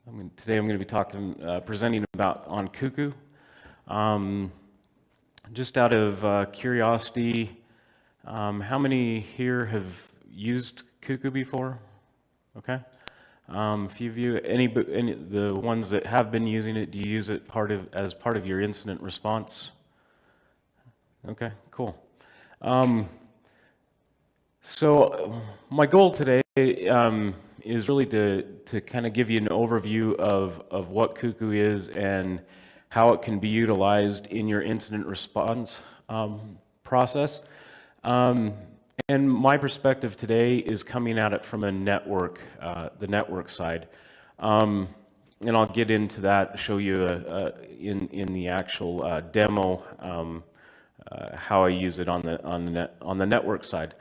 Today I'm going to be presenting on Cuckoo. Just out of curiosity, how many here have used Cuckoo before? Okay. A few of you, the ones that have been using it, do you use it as part of your incident response? Okay, cool. So my goal today is really to kind of give you an overview of what Cuckoo is and how it can be utilized in your incident response process. And my perspective today is coming at it from a network, the network side. And I'll get into that, show you in the actual demo how I use it on the network side.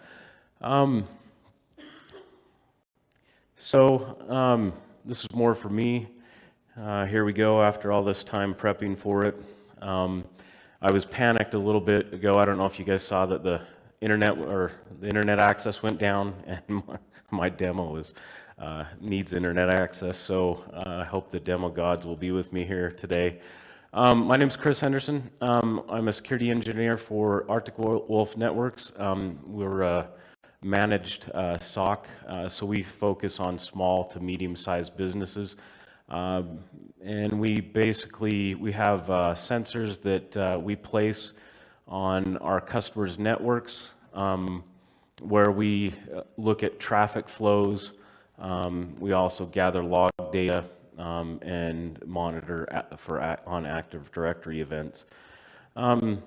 This is more for me. Here we go after all this time prepping for it. I was panicked a little bit ago. I don't know if you guys saw that the internet access went down, and my demo needs internet access. So I hope the demo gods will be with me here today. My name is Chris Henderson. I'm a security engineer for Arctic Wolf Networks. We're a managed SOC, so we focus on small to medium-sized businesses. And we have sensors that we place on our customers' networks where we look at traffic flows. We also gather log data and monitor on Active Directory events. I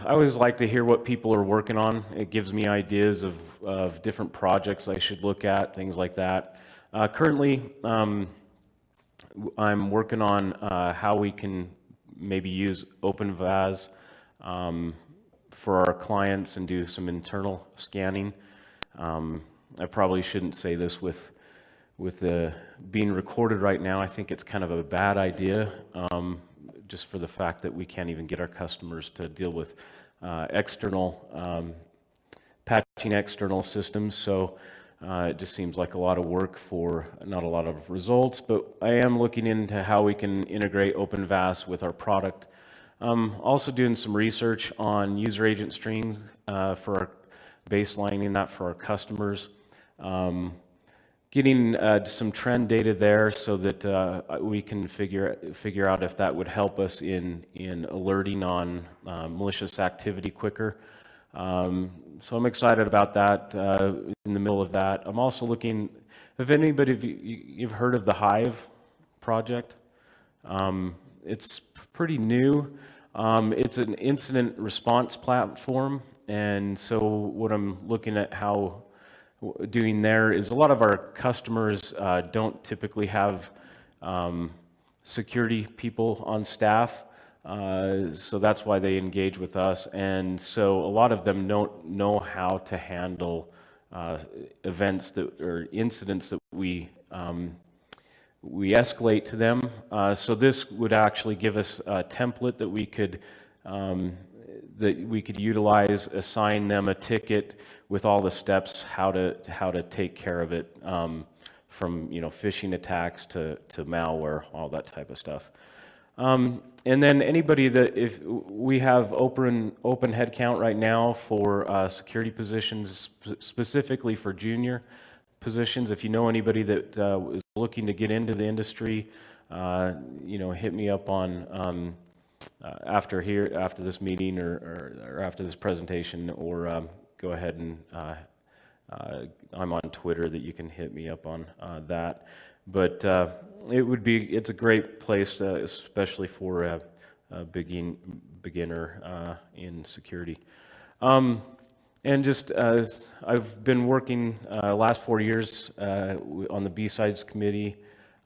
always like to hear what people are working on. It gives me ideas of different projects I should look at, things like that. Currently, I'm working on how we can maybe use OpenVAS for our clients and do some internal scanning. I probably shouldn't say this with being recorded right now. I think it's kind of a bad idea, just for the fact that we can't even get our customers to deal with patching external systems. So it just seems like a lot of work for not a lot of results. But I am looking into how we can integrate OpenVAS with our product. Also doing some research on user agent strings for our baselining that for our customers. Getting some trend data there so that we can figure out if that would help us in alerting on malicious activity quicker. So I'm excited about that. In the middle of that, I'm also looking. If anybody you've heard of the Hive project, it's pretty new. It's an incident response platform, and so what I'm looking at doing there is a lot of our customers don't typically have security people on staff, so that's why they engage with us. And so a lot of them don't know how to handle events or incidents that we escalate to them. So this would actually give us a template that we could utilize, assign them a ticket with all the steps how to take care of it, from phishing attacks to malware, all that type of stuff. And then anybody if we have open headcount right now for security positions, specifically for junior positions. If you know anybody that is looking to get into the industry, hit me up on after this meeting or after this presentation, or go ahead and I'm on Twitter that you can hit me up on that. But it's a great place, especially for a beginner in security. And just I've been working last 4 years on the B-Sides committee,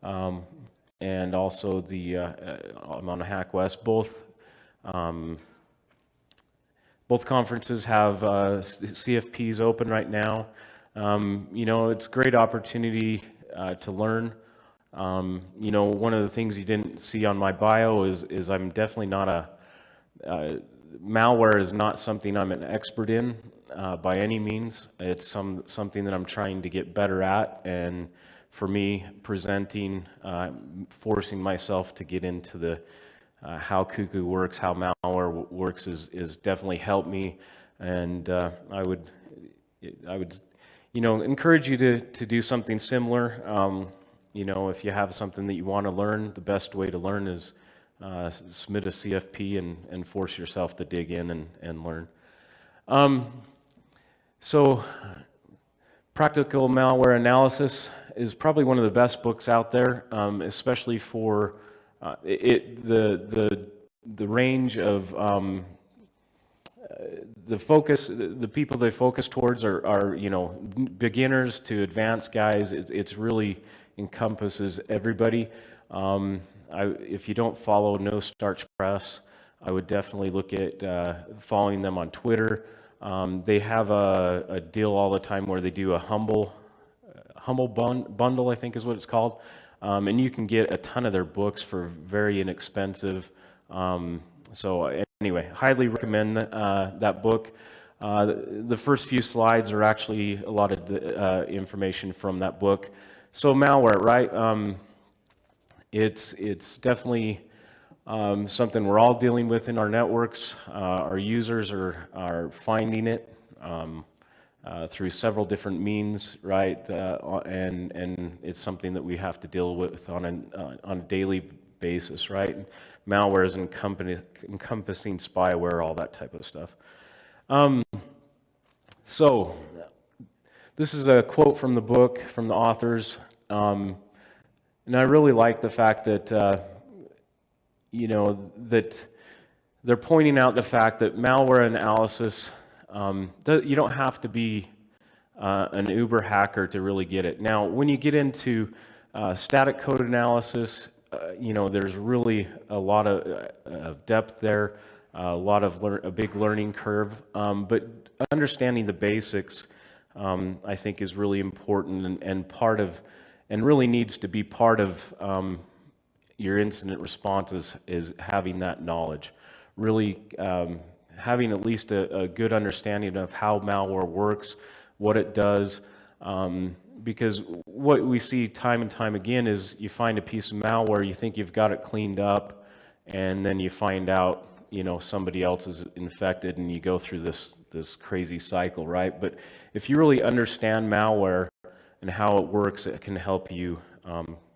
and also I'm on Hack West. Both conferences have CFPs open right now. It's a great opportunity to learn. One of the things you didn't see on my bio is I'm definitely not malware is not something I'm an expert in. by any means. It's something that I'm trying to get better at, and for me, presenting, forcing myself to get into the how Cuckoo works, how malware works is definitely helped me, and I would encourage you to do something similar. If you have something that you want to learn, the best way to learn is submit a CFP and force yourself to dig in and learn. So Practical Malware Analysis is probably one of the best books out there, especially for the range of the people they focus towards are beginners to advanced guys. It's really encompasses everybody. If you don't follow No Starch Press, I would definitely look at following them on Twitter. They have a deal all the time where they do a humble bundle, I think is what it's called, and you can get a ton of their books for very inexpensive. So anyway, highly recommend that book. The first few slides are actually a lot of the information from that book. So malware, right? It's definitely something we're all dealing with in our networks. Our users are finding it through several different means, right? And it's something that we have to deal with on a daily basis, right? Malware is encompassing spyware, all that type of stuff. So this is a quote from the book, from the authors, and I really like the fact that that they're pointing out the fact that malware analysis, you don't have to be an uber hacker to really get it. Now, when you get into static code analysis, there's really a lot of depth there, a big learning curve, but understanding the basics, I think, is really important and really needs to be part of your incident response is having that knowledge. Really having at least a good understanding of how malware works, what it does, because what we see time and time again is you find a piece of malware, you think you've got it cleaned up, and then you find out somebody else is infected, and you go through this crazy cycle, right? But if you really understand malware and how it works, it can help you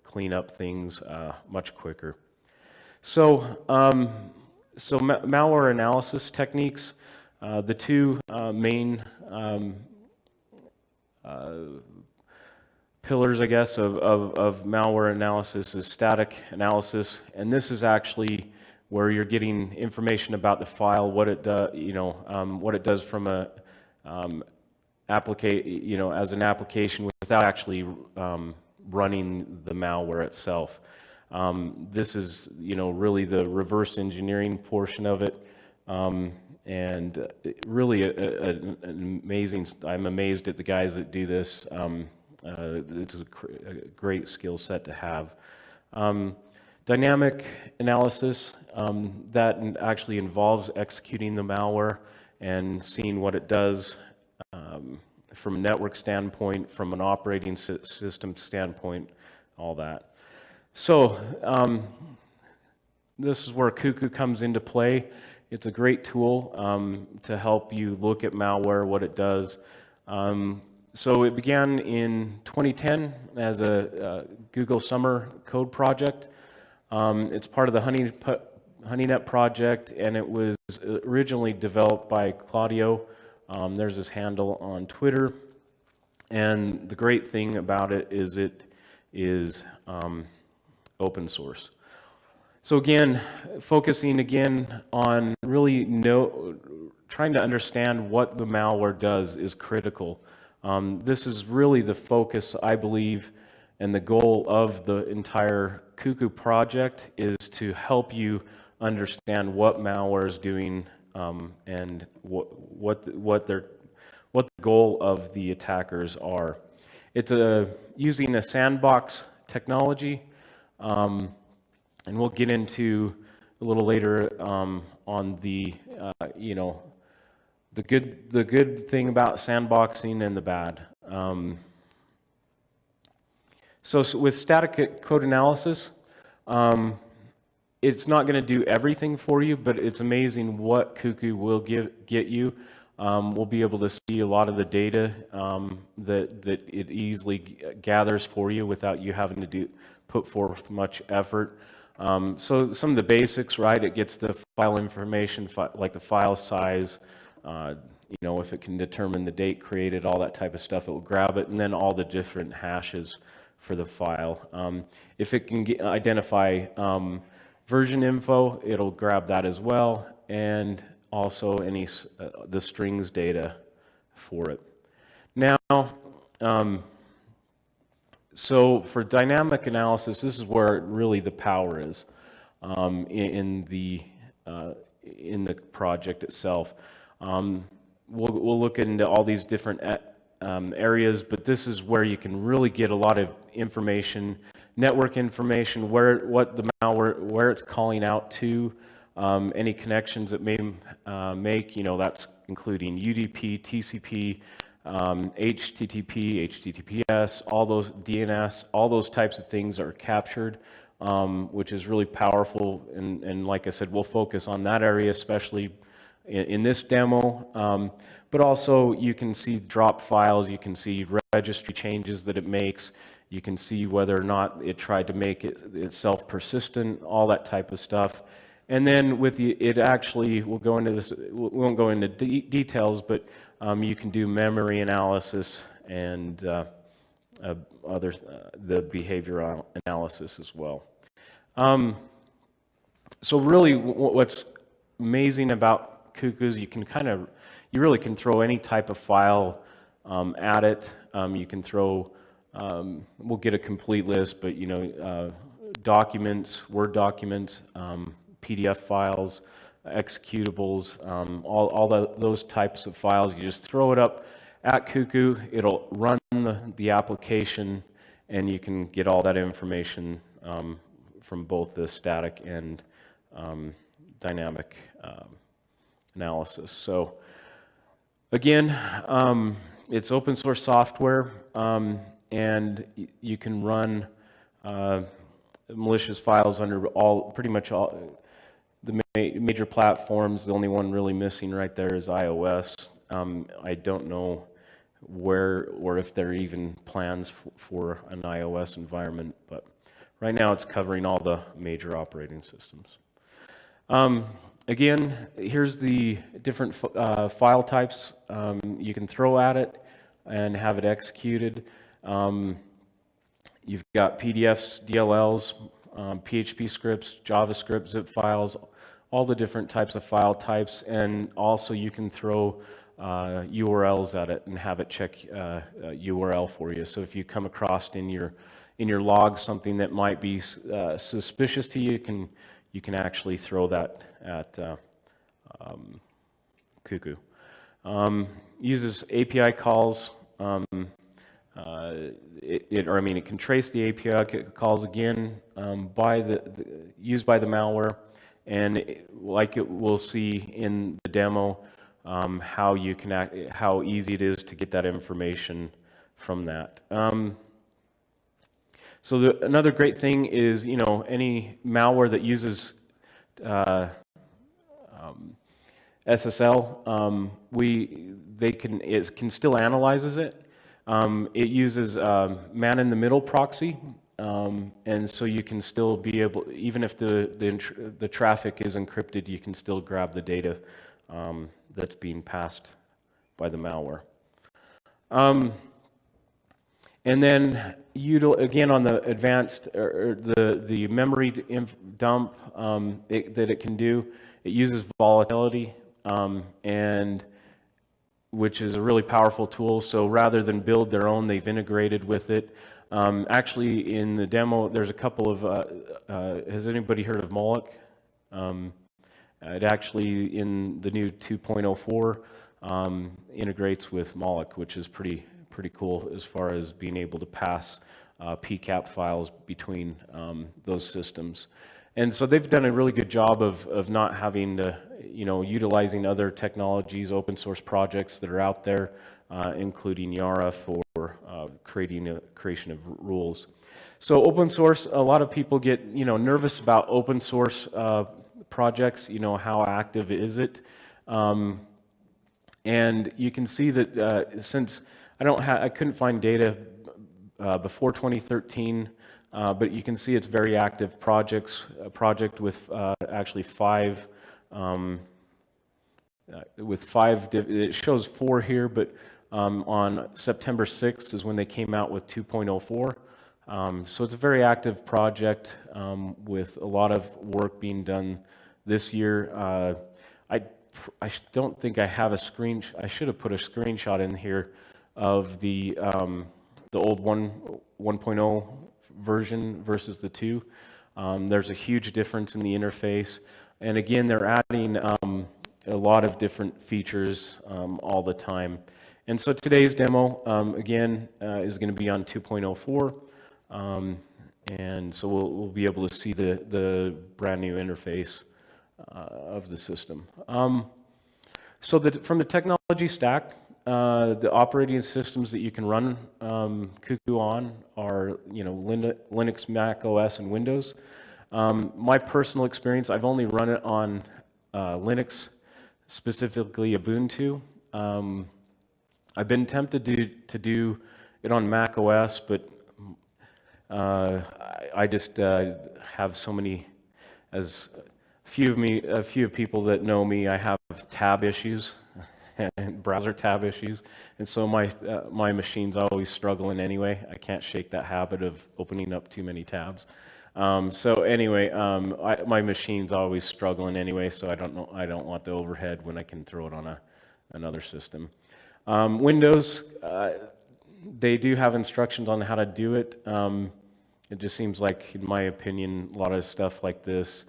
clean up things much quicker. So, malware analysis techniques, the two main pillars, I guess, of malware analysis is static analysis, and this is actually where you're getting information about the file, what it does, what it does from a as an application without actually running the malware itself. This is, really the reverse engineering portion of it, and really an amazing. I'm amazed at the guys that do this. It's a great skill set to have. Dynamic analysis, that actually involves executing the malware and seeing what it does from a network standpoint, from an operating system standpoint, all that. So this is where Cuckoo comes into play. It's a great tool to help you look at malware, what it does. So it began in 2010 as a Google Summer Code project. It's part of the HoneyNet project, and it was originally developed by Claudio. There's his handle on Twitter, and the great thing about it is open source. So again, focusing again on really trying to understand what the malware does is critical. This is really the focus, I believe, and the goal of the entire Cuckoo project is to help you understand what malware is doing and what the goal of the attackers are. It's using a sandbox technology, and we'll get into a little later on the The good thing about sandboxing and the bad. So with static code analysis, it's not going to do everything for you, but it's amazing what Cuckoo will get you. We'll be able to see a lot of the data that it easily gathers for you without you having to put forth much effort. So some of the basics, right? It gets the file information, like the file size, if it can determine the date created, all that type of stuff, it will grab it, and then all the different hashes for the file. If it can identify version info, it'll grab that as well, and also the strings data for it. Now, so for dynamic analysis, this is where really the power is in the project itself. We'll look into all these different areas, but this is where you can really get a lot of information, network information, what the malware, where it's calling out to, any connections it may make. That's including UDP, TCP, HTTP, HTTPS, all those DNS, all those types of things are captured, which is really powerful. And like I said, we'll focus on that area, especially in this demo. But also you can see drop files, you can see registry changes that it makes, you can see whether or not it tried to make itself persistent, all that type of stuff. And then with it actually, we'll go into this, we won't go into details, but you can do memory analysis and the behavioral analysis as well. So really what's amazing about Cuckoo is you really can throw any type of file at it. You can throw, we'll get a complete list, but documents, Word documents, PDF files, executables, all those types of files. You just throw it up at Cuckoo, it'll run the application, and you can get all that information from both the static and dynamic analysis. So again, it's open source software, and you can run malicious files under pretty much all the major platforms. The only one really missing right there is iOS. I don't know where or if there are even plans for an iOS environment, but right now it's covering all the major operating systems. Again, here's the different file types you can throw at it and have it executed. You've got PDFs, DLLs, PHP scripts, JavaScript, zip files, all the different types of file types, and also you can throw URLs at it and have it check URL for you. So if you come across in your logs something that might be suspicious to you, you can actually throw that at Cuckoo. Uses API calls. It can trace the API calls again used by the malware, and like we'll see in the demo, how easy it is to get that information from that. So another great thing is, any malware that uses SSL, it can still analyzes it. It uses man-in-the-middle proxy, and so you can still be able, even if the traffic is encrypted, you can still grab the data that's being passed by the malware. And then again on the advanced or the memory dump that it can do, it uses volatility, and which is a really powerful tool. So rather than build their own, they've integrated with it. Actually, in the demo, there's a couple of. Has anybody heard of Moloch? It actually, in the new 2.04, integrates with Moloch, which is pretty cool as far as being able to pass PCAP files between those systems. And so they've done a really good job of not having to, utilizing other technologies, open source projects that are out there, including Yara for creation of rules. So open source, a lot of people get nervous about open source projects. How active is it? And you can see that since I couldn't find data before 2013, but you can see it's very active a project with actually five. It shows 4 here, but on September 6th is when they came out with 2.04. So it's a very active project with a lot of work being done this year. I don't think I have a screen. I should have put a screenshot in here of the old 1.0 version versus the 2. There's a huge difference in the interface, and again, they're adding a lot of different features all the time. And so today's demo, again, is going to be on 2.04. And so we'll be able to see the brand new interface of the system. So from the technology stack, the operating systems that you can run Cuckoo on are Linux, Mac OS, and Windows. My personal experience, I've only run it on Linux, specifically Ubuntu. I've been tempted to do it on Mac OS, but I just have so many, as a few people that know me, I have tab issues and browser tab issues, and so my machine's always struggling anyway. I can't shake that habit of opening up too many tabs. So anyway, my machine's always struggling anyway, so I don't want the overhead when I can throw it on another system. Windows, they do have instructions on how to do it. It just seems like, in my opinion, a lot of stuff like this,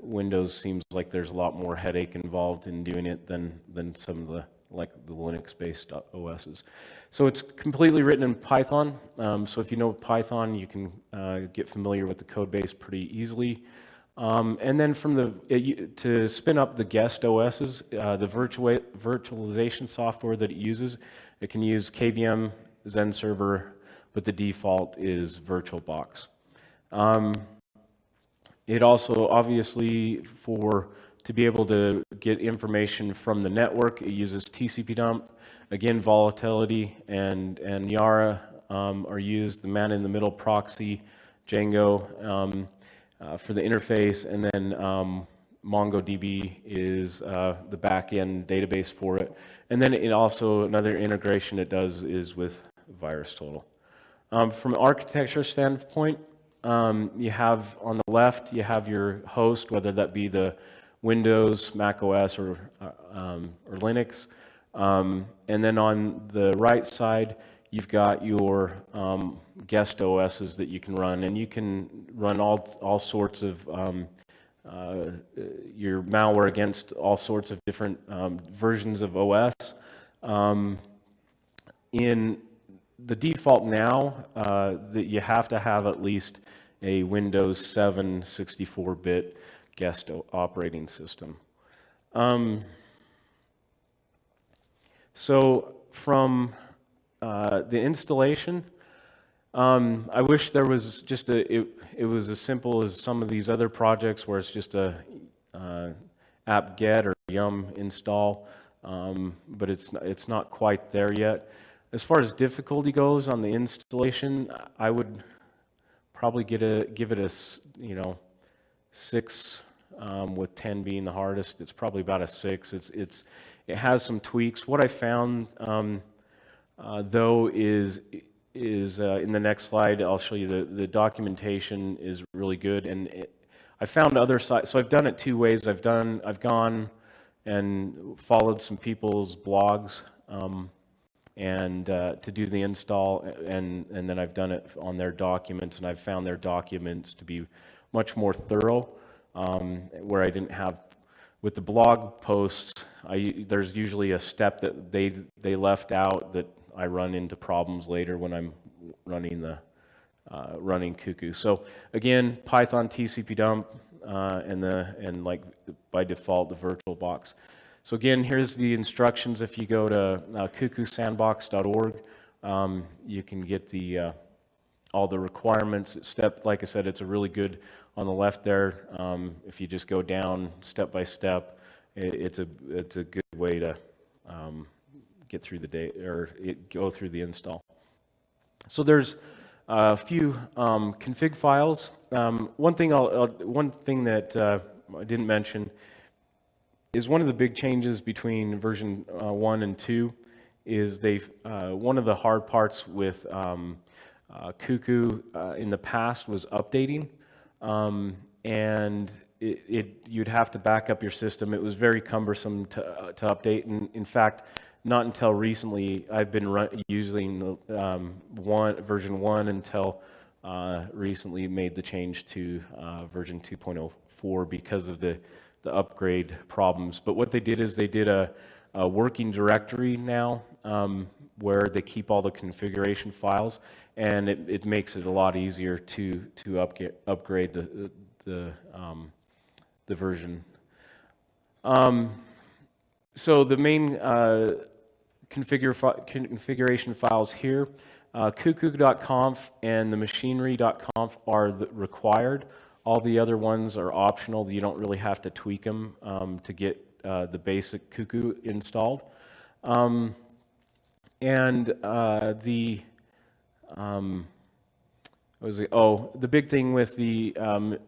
Windows seems like there's a lot more headache involved in doing it than some of the Linux-based OSs. So it's completely written in Python. So if you know Python, you can get familiar with the code base pretty easily. And then to spin up the guest OSs, the virtualization software that it uses, it can use KVM, Zen Server, but the default is VirtualBox. It also, obviously, to be able to get information from the network, it uses TCP dump. Again, volatility and Yara are used, the man-in-the-middle proxy, Django for the interface, and then MongoDB is the back-end database for it. And then another integration it does is with VirusTotal. From an architecture standpoint, you have on the left, you have your host, whether that be the Windows, Mac OS, or Linux. And then on the right side, you've got your guest OSs that you can run, and you can run all sorts of your malware against all sorts of different versions of OS. In the default now, that you have to have at least a Windows 7 64-bit guest operating system. So from the installation, I wish there was just it was as simple as some of these other projects where it's just a apt-get or yum install, but it's not quite there yet. As far as difficulty goes on the installation, I would probably give it a 6, with 10 being the hardest. It's probably about a 6. It has some tweaks. What I found though is in the next slide I'll show you the documentation is really good, and I found other sites. So I've done it 2 ways. I've gone and followed some people's blogs and to do the install, and then I've done it on their documents, and I've found their documents to be much more thorough, where I didn't have, with the blog posts, there's usually a step that they left out that I run into problems later when I'm running the running Cuckoo. So again, Python TCP dump and like by default the VirtualBox. So again, here's the instructions. If you go to cuckoosandbox.org, you can get the all the requirements. Like I said, it's a really good on the left there. If you just go down step by step, it's a good way to get through the day or go through the install. So there's a few config files. One thing that I didn't mention is one of the big changes between version 1 and 2 is one of the hard parts with Cuckoo in the past was updating, and you'd have to back up your system. It was very cumbersome to update, and in fact, not until recently I've been using version 1 until recently made the change to version 2.04 because of the upgrade problems. But what they did is they did a working directory now where they keep all the configuration files, and it makes it a lot easier to upgrade the version. So the main configuration files here, cuckoo.conf and the machinery.conf are required. All the other ones are optional. You don't really have to tweak them to get the basic Cuckoo installed. The big thing with the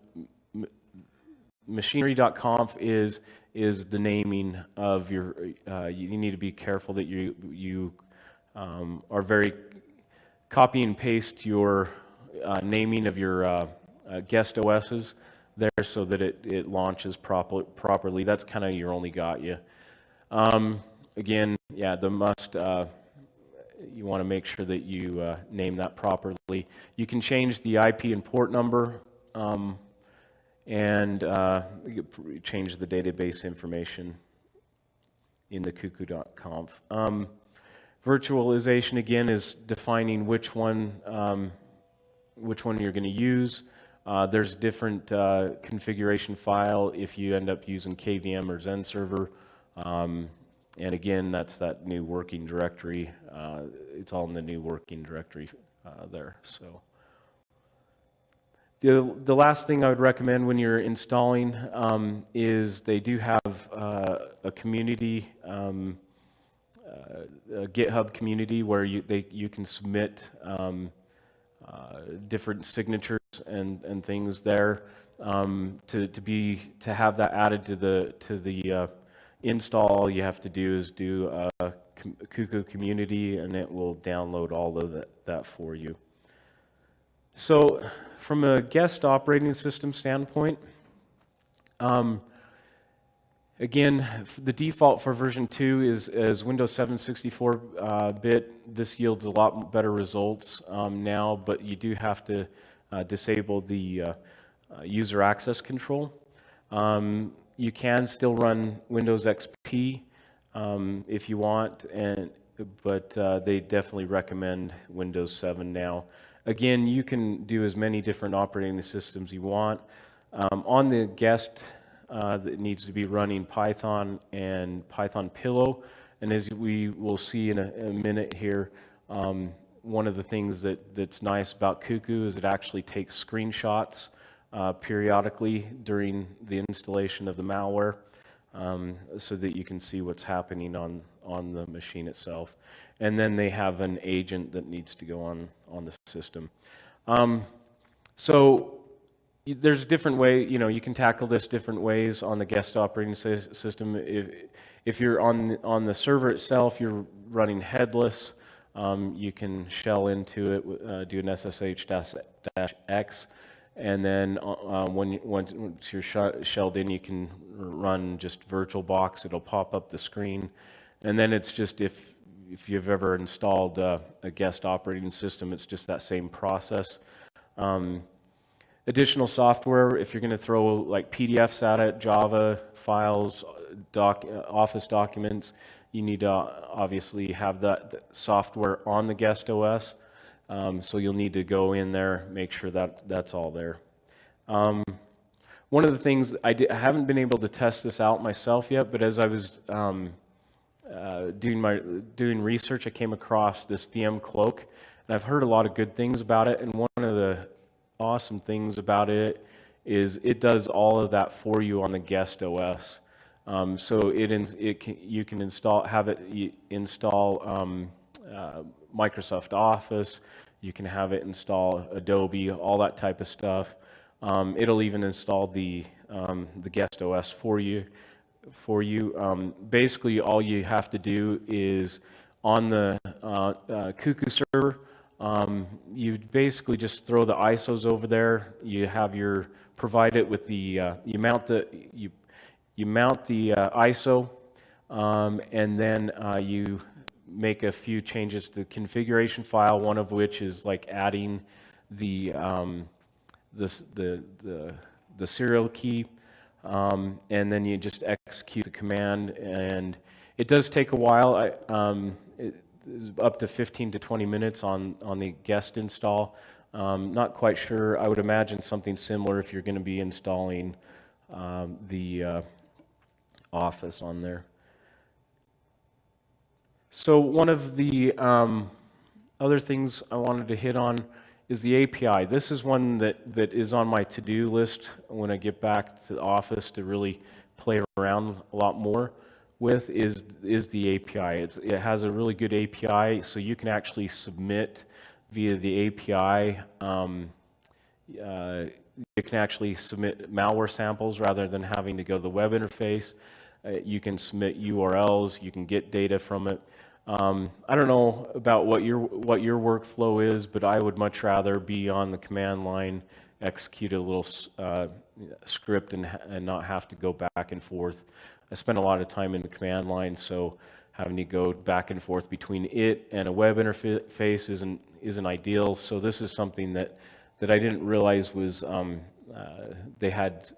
machinery.conf is the naming of your. You need to be careful that you are very copy and paste your naming of your guest OSs there so that it launches properly. That's kind of your only got you. Again, yeah, the must. You want to make sure that you name that properly. You can change the IP and port number and change the database information in the cuckoo.conf. Virtualization again is defining which one you're going to use. There's different configuration file if you end up using KVM or Zen server. And again, that's that new working directory. It's all in the new working directory there. So the last thing I would recommend when you're installing is they do have a community, a GitHub community where you can submit different signatures and things there to have that added to the install. All you have to do is do a Cuckoo community, and it will download all of that for you. So, from a guest operating system standpoint, again, the default for version 2 is Windows 7 64-bit. This yields a lot better results now, but you do have to disable the user access control. You can still run Windows XP if you want, but they definitely recommend Windows 7 now. Again, you can do as many different operating systems you want. On the guest, that needs to be running Python and Python Pillow, and as we will see in a minute here, one of the things that's nice about Cuckoo is it actually takes screenshots periodically during the installation of the malware so that you can see what's happening on the machine itself. And then they have an agent that needs to go on the system. So there's different ways, you can tackle this different ways on the guest operating system. If you're on the server itself, you're running headless, you can shell into it, do an SSH-X, and then once you're shelled in, you can run just VirtualBox. It'll pop up the screen. And then it's just if you've ever installed a guest operating system, it's just that same process. Additional software, if you're going to throw like PDFs at it, Java files, Office documents, you need to obviously have that software on the guest OS. So you'll need to go in there, make sure that that's all there. One of the things, I haven't been able to test this out myself yet, but as I was doing research, I came across this VMCloak, and I've heard a lot of good things about it, and one of the awesome things about it is it does all of that for you on the guest OS. So you can install Microsoft Office, you can have it install Adobe, all that type of stuff. It'll even install the guest OS for you. Basically, all you have to do is on the Cuckoo server, you basically just throw the ISOs over there. You have provide it with the you mount the ISO, and then you make a few changes to the configuration file. One of which is like adding the serial key, and then you just execute the command. And it does take a while. It's up to 15 to 20 minutes on the guest install. Not quite sure. I would imagine something similar if you're going to be installing the Office on there. So one of the other things I wanted to hit on is the API. This is one that is on my to-do list when I get back to the office to really play around a lot more with, is the API. It has a really good API, so you can actually submit via the API. You can actually submit malware samples rather than having to go to the web interface. You can submit URLs, you can get data from it. I don't know about what your workflow is, but I would much rather be on the command line, execute a little script, and not have to go back and forth. I spend a lot of time in the command line, so having to go back and forth between it and a web interface isn't ideal. So this is something that I didn't realize was they had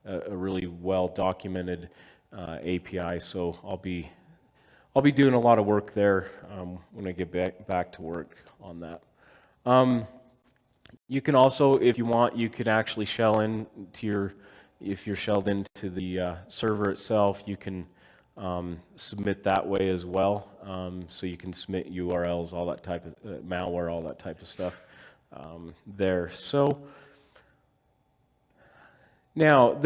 a really well documented API. So I'll be doing a lot of work there when I get back to work on that. You can also, if you want, you could actually shell into if you're shelled into the server itself, you can submit that way as well. So you can submit URLs, all that type of malware, all that type of stuff there. So now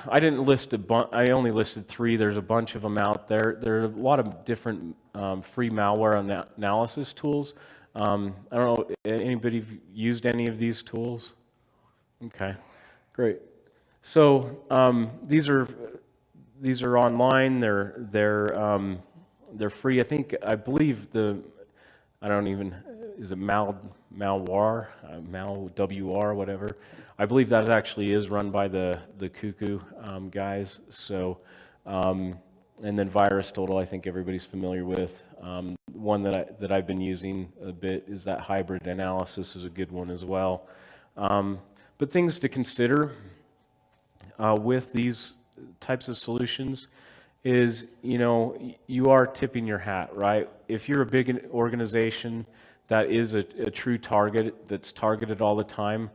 I didn't list I only listed 3. There's a bunch of them out there. There are a lot of different free malware analysis tools. I don't know, anybody used any of these tools? Okay, great. So these are online. They're free. I believe is it Malware, MalWR, whatever. I believe that actually is run by the Cuckoo guys. So, and then VirusTotal, I think everybody's familiar with. One that I've been using a bit is that hybrid analysis is a good one as well. But things to consider with these types of solutions is, you are tipping your hat, right? If you're a big organization that is a true target, that's targeted all the time,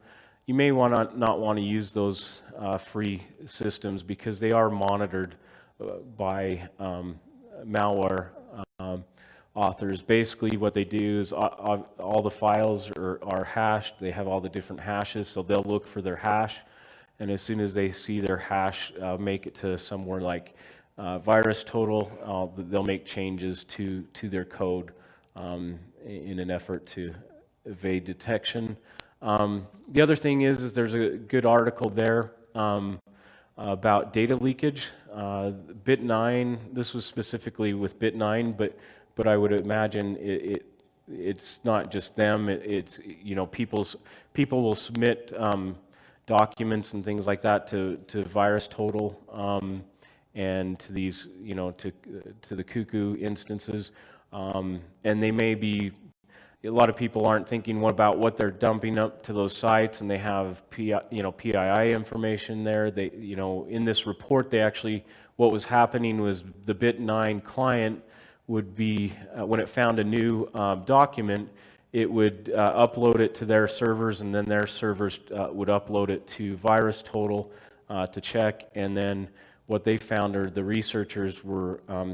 you may not want to use those free systems because they are monitored by malware authors. Basically what they do is all the files are hashed. They have all the different hashes, so they'll look for their hash, and as soon as they see their hash make it to somewhere like VirusTotal, they'll make changes to their code in an effort to evade detection. The other thing is there's a good article there about data leakage. Bit9, this was specifically with Bit9, but I would imagine it's not just them. It's people will submit documents and things like that to VirusTotal and to these to the Cuckoo instances, and they may be. A lot of people aren't thinking about what they're dumping up to those sites, and they have PII information there. They, in this report, what was happening was the Bit9 client would be, when it found a new document, it would upload it to their servers, and then their servers would upload it to VirusTotal to check. And then what they found are the researchers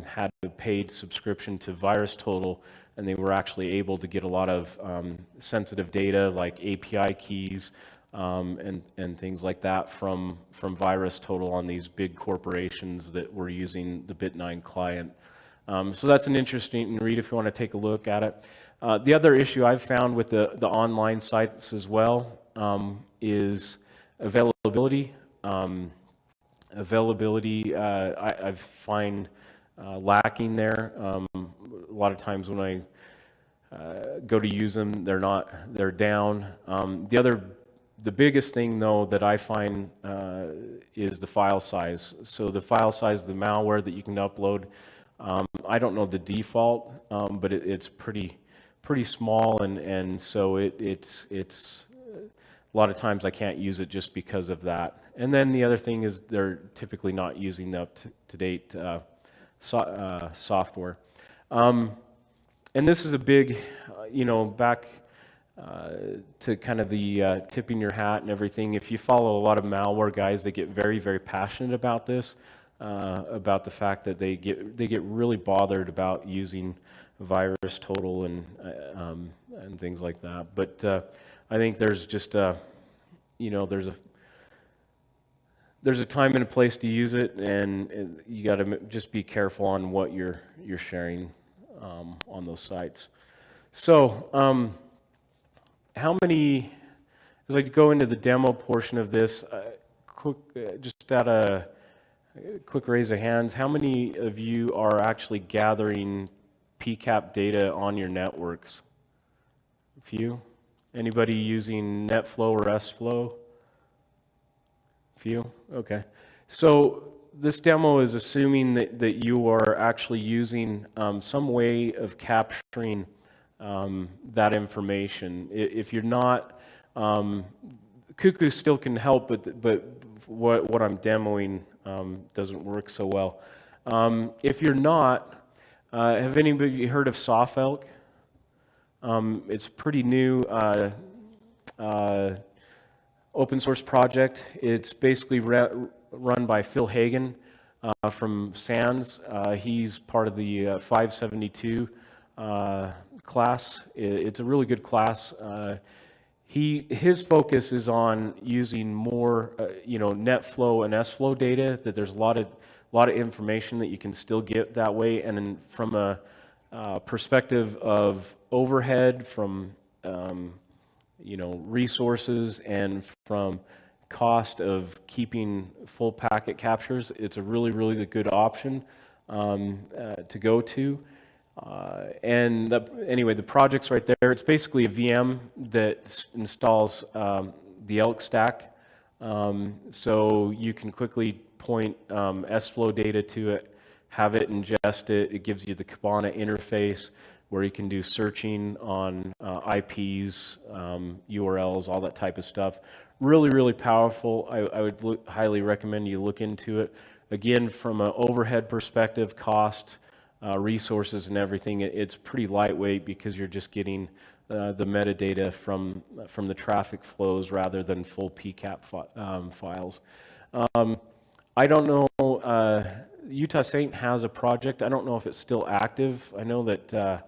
had a paid subscription to VirusTotal, and they were actually able to get a lot of sensitive data like API keys and things like that from VirusTotal on these big corporations that were using the Bit9 client. So that's an interesting read if you want to take a look at it. The other issue I've found with the online sites as well is availability. I find lacking there. A lot of times when I go to use them, they're down. The biggest thing though that I find is the file size. So the file size of the malware that you can upload, I don't know the default, but it's pretty small, and so it's a lot of times I can't use it just because of that. And then the other thing is they're typically not using the up-to-date software. And this is a big, back to kind of the tipping your hat and everything. If you follow a lot of malware guys, they get very, very passionate about this, about the fact that they get really bothered about using VirusTotal and things like that. But I think there's just there's a time and a place to use it, and you got to just be careful on what you're sharing on those sites. So how many, as I go into the demo portion of this, just at a quick raise of hands, how many of you are actually gathering PCAP data on your networks? A few? Anybody using NetFlow or SFlow? Few? Okay. So this demo is assuming that you are actually using some way of capturing that information. If you're not, Cuckoo still can help, but what I'm demoing doesn't work so well. If you're not, have anybody heard of SoftElk? It's a pretty new open source project. It's basically run by Phil Hagen from SANS. He's part of the 572 class. It's a really good class. His focus is on using more, NetFlow and SFlow data. That there's a lot of information that you can still get that way, and from a perspective of overhead, from resources, and from cost of keeping full packet captures, it's a really, really good option to go to. Anyway, the project's right there. It's basically a VM that installs the ELK stack, so you can quickly point SFlow data to it, have it ingest it. It gives you the Kibana interface where you can do searching on IPs, URLs, all that type of stuff. Really, really powerful. I would highly recommend you look into it. Again, from an overhead perspective, cost, resources and everything, it's pretty lightweight because you're just getting the metadata from the traffic flows rather than full PCAP files. I don't know, Utah Saint has a project. I don't know if it's still active. I know that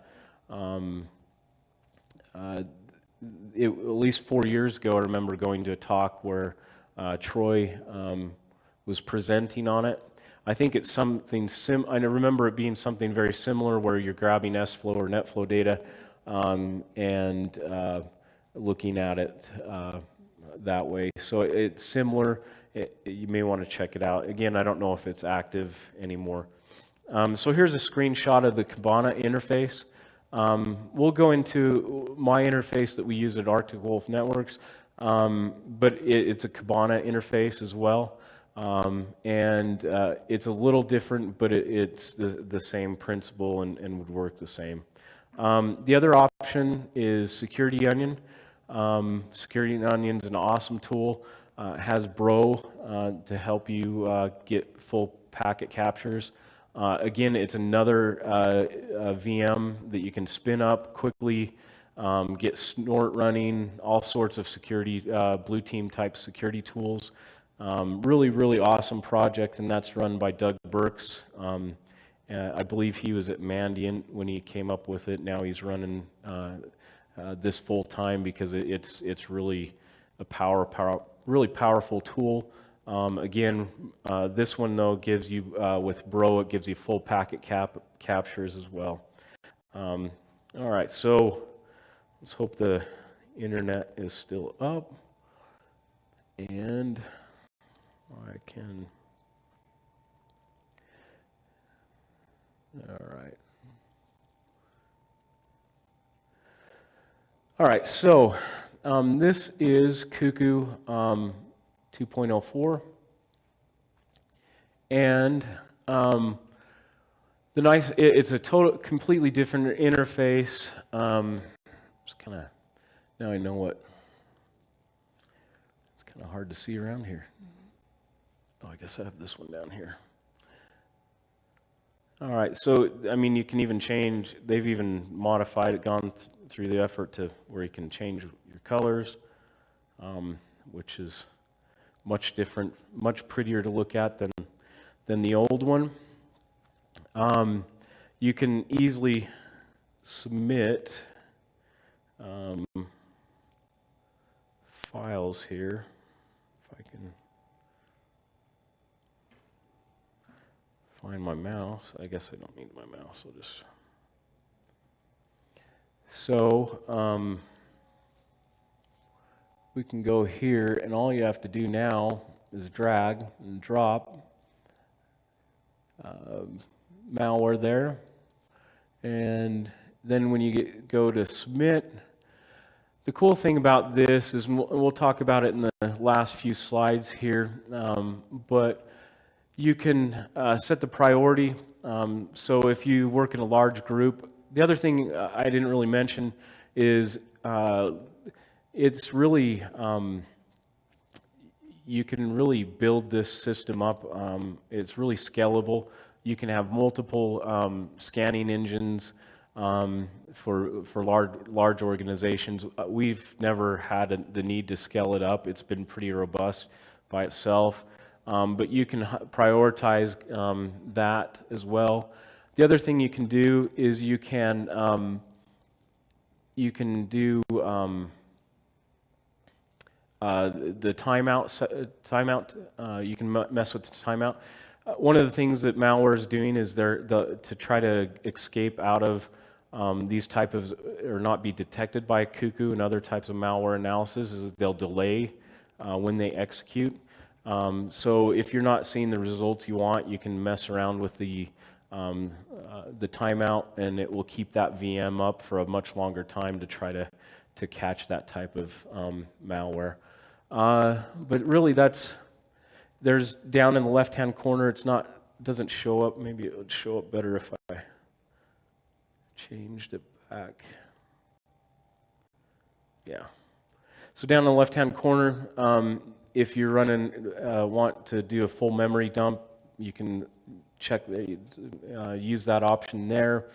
at least 4 years ago, I remember going to a talk where Troy was presenting on it. I think it's something I remember it being something very similar where you're grabbing SFlow or NetFlow data and looking at it that way. So it's similar. You may want to check it out. Again, I don't know if it's active anymore. So here's a screenshot of the Kibana interface. We'll go into my interface that we use at Arctic Wolf Networks, but it's a Kibana interface as well. It's a little different, but it's the same principle and would work the same. The other option is Security Onion. Security Onion is an awesome tool. Has Bro to help you get full packet captures. Again, it's another VM that you can spin up quickly, get snort running, all sorts of security, blue team type security tools. Really, really awesome project, and that's run by Doug Burks. I believe he was at Mandiant when he came up with it. Now he's running this full time because it's really a really powerful tool. Again, this one though gives you with Bro, it gives you full packet captures as well. All right, so let's hope the internet is still up and I can. All right, so this is Cuckoo 2.04, and it's a completely different interface. Just kind of, now I know what. It's kind of hard to see around here. Oh, I guess I have this one down here. All right, so I mean, you can even change. They've even modified it, gone through the effort to where you can change your colors, which is much different, much prettier to look at than the old one. You can easily submit files here. If I can find my mouse. I guess I don't need my mouse. I'll just. So we can go here, and all you have to do now is drag and drop malware there, and then when you go to submit, the cool thing about this is, we'll talk about it in the last few slides here, but you can set the priority. So if you work in a large group, the other thing I didn't really mention is it's really, you can really build this system up. It's really scalable. You can have multiple scanning engines for large organizations. We've never had the need to scale it up. It's been pretty robust by itself. But you can prioritize that as well. The other thing you can do is you can do the timeout. You can mess with the timeout. One of the things that malware is doing is to try to escape out of these type of, or not be detected by Cuckoo and other types of malware analysis, is that they'll delay when they execute. So if you're not seeing the results you want, you can mess around with the timeout, and it will keep that VM up for a much longer time to try to catch that type of malware. But really, there's down in the left-hand corner. Doesn't show up. Maybe it would show up better if I changed it back. Yeah. So down in the left-hand corner, if you're want to do a full memory dump, you can use that option there,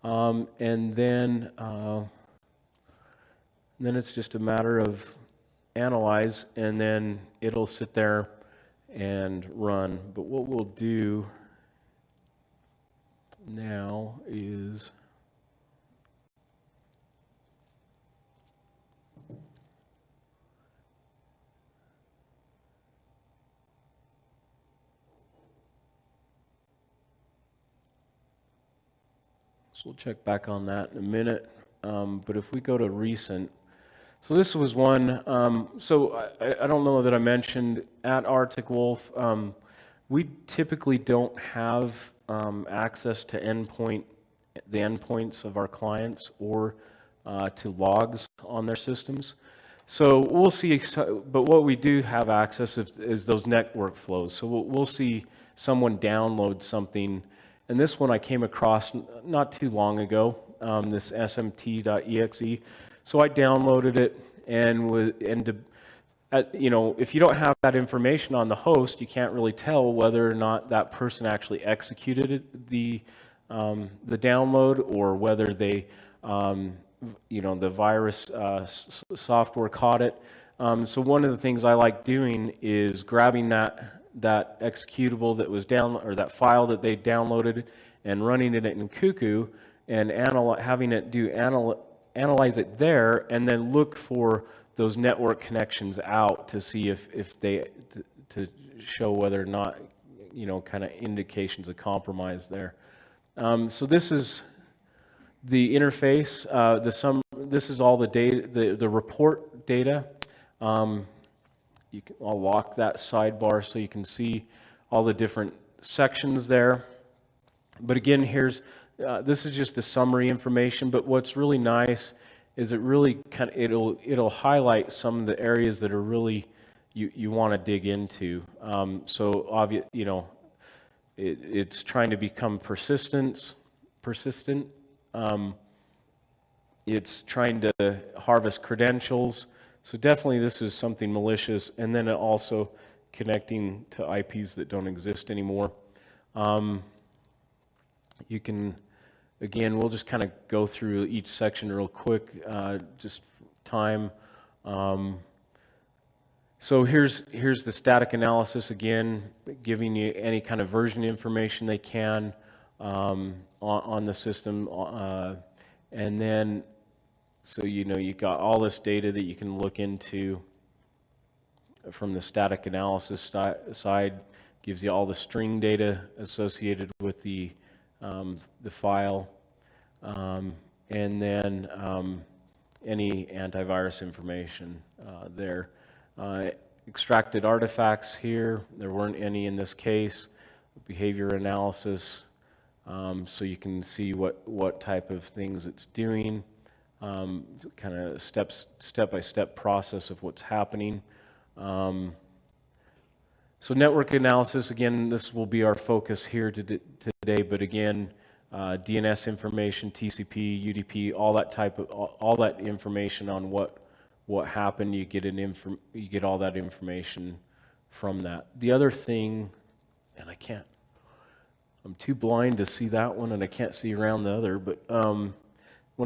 and then it's just a matter of analyze, and then it'll sit there and run. But what we'll do now is we'll check back on that in a minute. But if we go to recent, so this was one, so I don't know that I mentioned at Arctic Wolf, we typically don't have access to the endpoints of our clients or to logs on their systems. So we'll see, but what we do have access is those network flows. So we'll see someone download something. And this one I came across not too long ago, this smt.exe. So I downloaded it, if you don't have that information on the host, you can't really tell whether or not that person actually executed the download, or whether they the virus software caught it. So one of the things I like doing is grabbing that executable that was or that file that they downloaded and running it in Cuckoo and having it analyze it there, and then look for those network connections out to see if they to show whether or not kind of indications of compromise there. So this is the interface. This is all the data, the report data. I'll lock that sidebar so you can see all the different sections there. But again, this is just the summary information. But what's really nice is it really it'll highlight some of the areas that are really you want to dig into. So obvious, it's trying to become persistent. It's trying to harvest credentials. So definitely this is something malicious, and then also connecting to IPs that don't exist anymore. You can, again, we'll just kind of go through each section real quick, just time. So here's the static analysis again, giving you any kind of version information they can on the system, and then so you got all this data that you can look into from the static analysis side. Gives you all the string data associated with the file, and then any antivirus information there. Extracted artifacts here, there weren't any in this case. Behavior analysis, so you can see what type of things it's doing, kind of step-by-step process of what's happening. So network analysis, again, this will be our focus here today, but again, DNS information, TCP, UDP, all that information on what happened, you get all that information from that. The other thing, and I'm too blind to see that one, and I can't see around the other, but one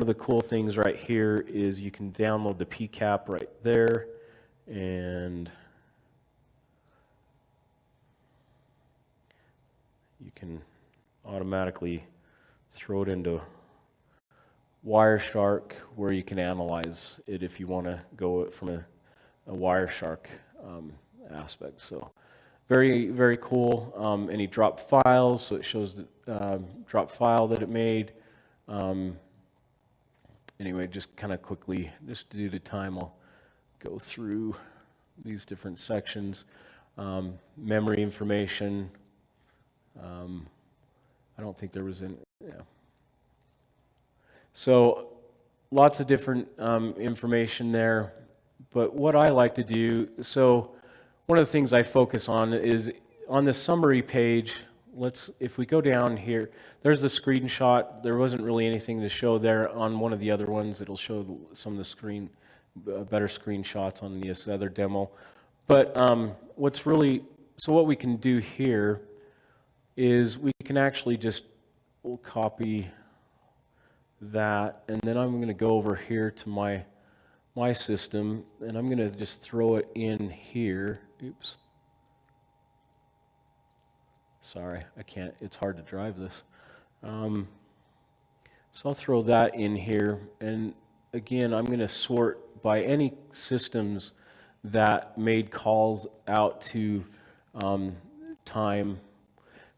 of the cool things right here is you can download the PCAP right there, and you can automatically throw it into Wireshark, where you can analyze it if you want to go from a Wireshark aspect. So very, very cool. And he dropped files, so it shows the drop file that it made. Anyway, just kind of quickly, just due to time, I'll go through these different sections. Memory information. I don't think there was any, yeah. So lots of different information there, but what I like to do, so one of the things I focus on is on the summary page. If we go down here, there's the screenshot. There wasn't really anything to show there. On one of the other ones, it'll show some of the better screenshots on this other demo. But what we can do here is we can actually we'll copy that, and then I'm going to go over here to my system, and I'm going to just throw it in here. Oops. Sorry, I can't. It's hard to drive this. So I'll throw that in here, and again, I'm going to sort by any systems that made calls out to time.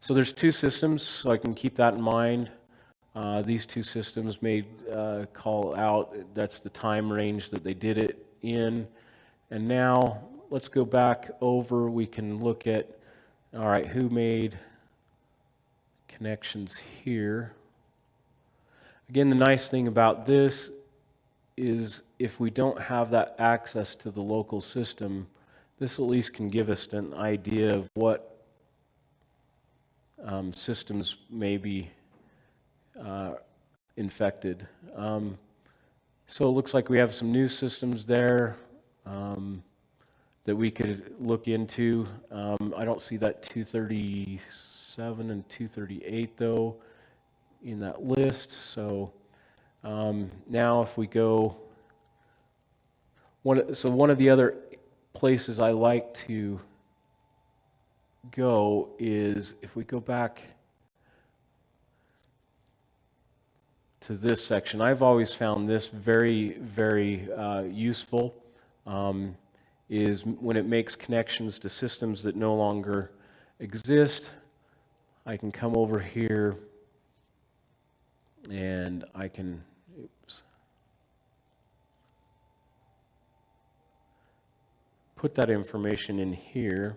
So there's two systems, so I can keep that in mind. These two systems made call out. That's the time range that they did it in. And now let's go back over. We can look at, all right, who made connections here. Again, the nice thing about this is if we don't have that access to the local system, this at least can give us an idea of what systems may be infected. So it looks like we have some new systems there that we could look into. I don't see that 237 and 238 though in that list. So Now if we go, one of the other places I like to go is if we go back to this section. I've always found this very, very useful, is when it makes connections to systems that no longer exist. I can come over here and I can, put that information in here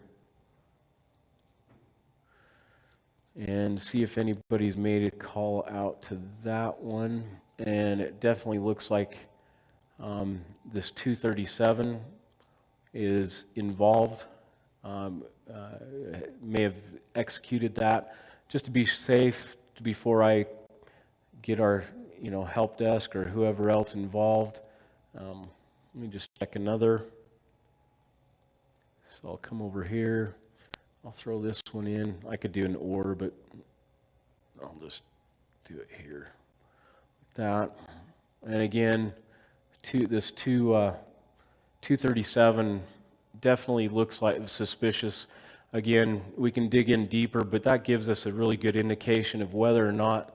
and see if anybody's made a call out to that one. And it definitely looks like this 237 is involved, may have executed that. Just to be safe, before I get our help desk or whoever else involved, let me just check another. So I'll come over here, I'll throw this one in. I could do an OR, but I'll just do it here, like that. And again, this 237 definitely looks like suspicious. Again, we can dig in deeper, but that gives us a really good indication of whether or not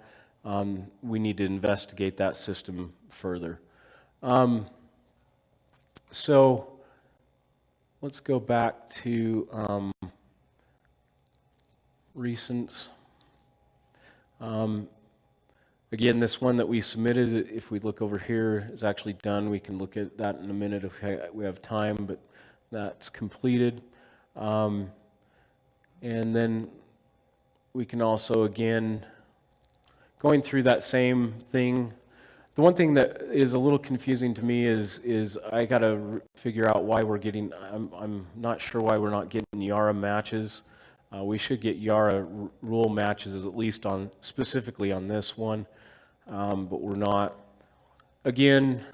we need to investigate that system further. So let's go back to recents. Again, this one that we submitted, if we look over here, is actually done. We can look at that in a minute if we have time, but that's completed. And then we can also, again, going through that same thing. The one thing that is a little confusing to me is I got to figure out why we're getting, I'm not sure why we're not getting Yara matches. We should get Yara rule matches, at least specifically on this one, but we're not. Again,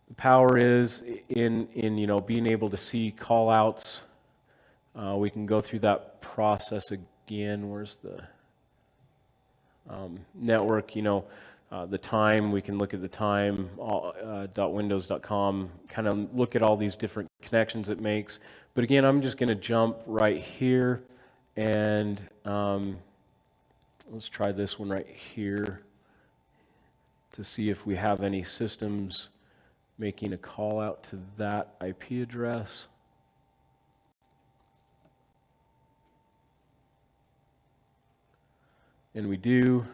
the power is in being able to see call-outs. We can go through that process again. Where's the network? The time, we can look at the time, .windows.com, kind of look at all these different connections it makes. But again, I'm just going to jump right here, and let's try this one right here to see if we have any systems making a call out to that IP address. And we do.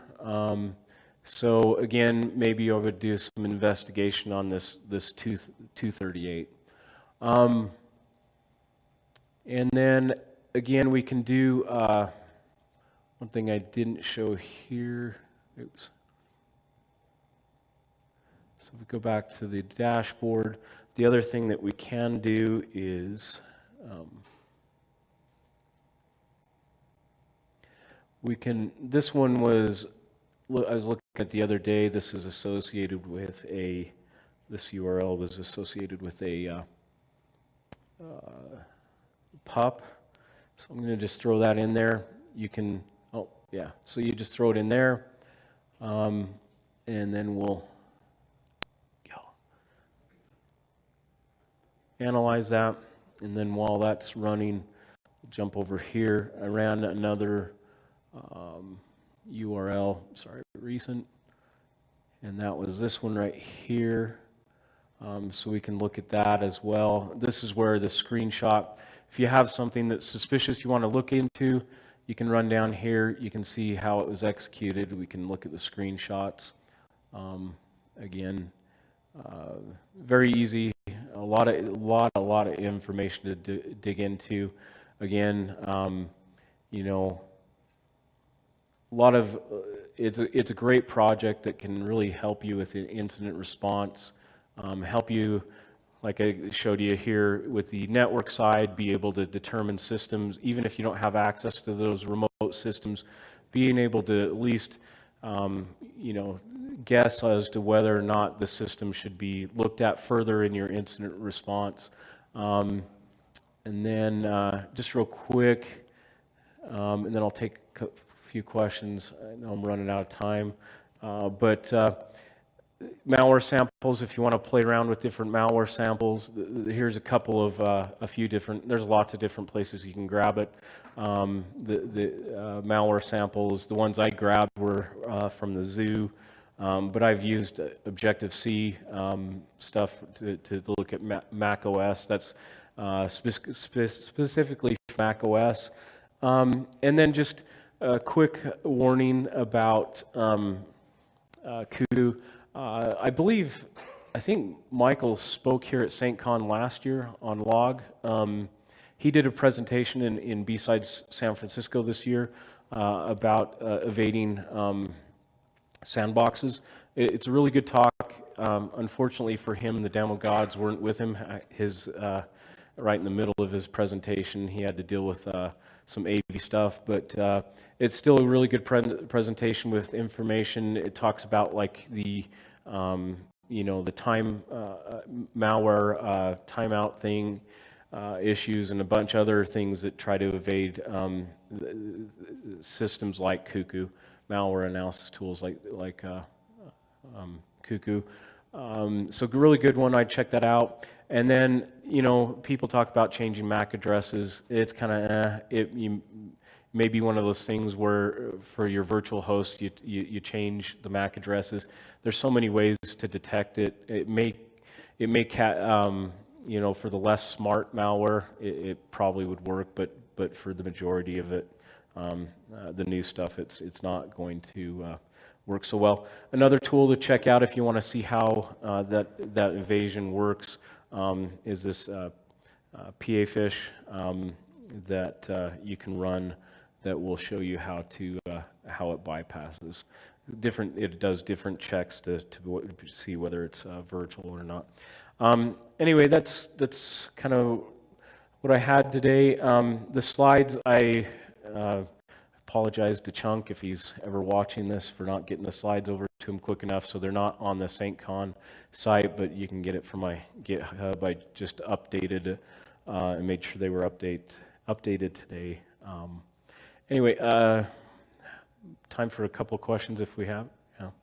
So again, maybe I would do some investigation on this 238. And then again, we can do one thing I didn't show here. Oops. So if we go back to the dashboard, the other thing that we can do is this one was, I was looking at the other day, this is associated with this URL was associated with a pup. So I'm going to just throw that in there. You can, oh yeah, so you just throw it in there, and then we'll analyze that. And then while that's running, jump over here. I ran another URL, sorry, recent, and that was this one right here. So we can look at that as well. This is where the screenshot, if you have something that's suspicious you want to look into, you can run down here. You can see how it was executed. We can look at the screenshots. Again, very easy. A lot of information to dig into. Again, a lot of it's a great project that can really help you with the incident response, help you, like I showed you here with the network side, be able to determine systems, even if you don't have access to those remote systems, being able to at least guess as to whether or not the system should be looked at further in your incident response. And then just real quick, and then I'll take a few questions. I know I'm running out of time, but malware samples, if you want to play around with different malware samples, here's a couple of, a few different, there's lots of different places you can grab it. Malware samples, the ones I grabbed were from the zoo, but I've used Objective-C stuff to look at Mac OS. That's specifically for Mac OS. And then just a quick warning about Cuckoo. I think Michael spoke here at SAINTCON last year on log. He did a presentation in B-Sides San Francisco this year about evading sandboxes. It's a really good talk. Unfortunately for him, the demo gods weren't with him. Right in the middle of his presentation, he had to deal with some AV stuff, but it's still a really good presentation with information. It talks about like the the time malware timeout thing issues and a bunch of other things that try to evade systems like Cuckoo, malware analysis tools like Cuckoo. So really good one. I'd check that out. And then people talk about changing MAC addresses. It's kind of you may be one of those things where for your virtual host you change the MAC addresses. There's so many ways to detect it. It may for the less smart malware it probably would work, but for the majority of it, the new stuff, it's not going to work so well. Another tool to check out if you want to see how that evasion works is this PA-Fish that you can run that will show you how it bypasses. It does different checks to see whether it's virtual or not. Anyway, that's kind of what I had today. The slides, I apologize to Chunk if he's ever watching this for not getting the slides over to him quick enough, so they're not on the SAINTCON site, but you can get it from my GitHub. I just updated and made sure they were updated today. Anyway, time for a couple of questions if we have. Yeah. Well,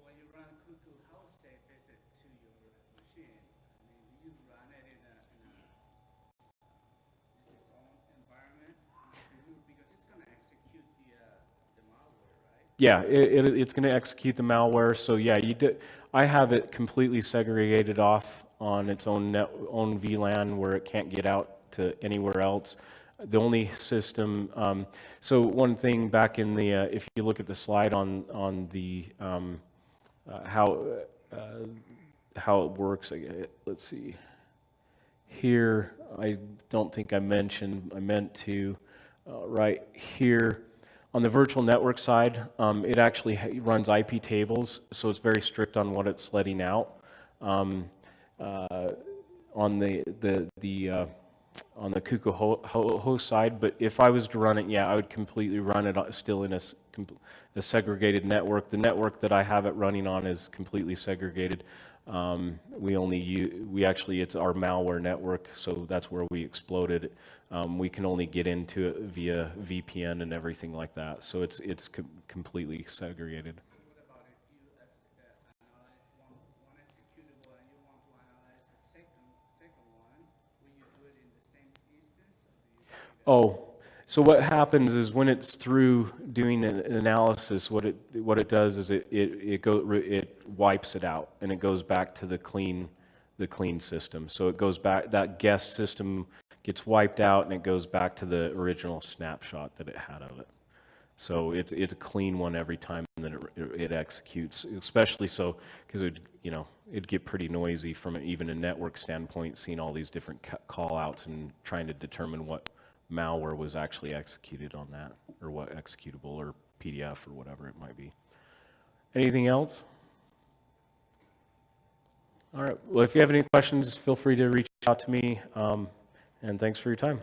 when you run Cuckoo, how safe is it to your machine? I mean, you run it in its own environment because it's going to execute the malware, right? Yeah, it's going to execute the malware. So yeah, I have it completely segregated off on its own VLAN where it can't get out to anywhere else. The only system. So one thing back in the, if you look at the slide on the how it works. Let's see. Here, I don't think I mentioned. I meant to. Right here. On the virtual network side, it actually runs IP tables, so it's very strict on what it's letting out. On the Cuckoo host side, but if I was to run it, yeah, I would completely run it still in a segregated network. The network that I have it running on is completely segregated. It's our malware network, so that's where we exploded it. We can only get into it via VPN and everything like that, so it's completely segregated. What about if you analyze one executable and you want to analyze the second one? Will you do it in the same instance, or do you? Oh, so what happens is when it's through doing an analysis, what it does is it wipes it out and it goes back to the clean system. So it goes back, that guest system gets wiped out and it goes back to the original snapshot that it had of it. So it's a clean one every time that it executes, especially so because it'd get pretty noisy from even a network standpoint, seeing all these different call outs and trying to determine what malware was actually executed on that, or what executable or PDF or whatever it might be. Anything else? All right. Well, if you have any questions, feel free to reach out to me, and thanks for your time.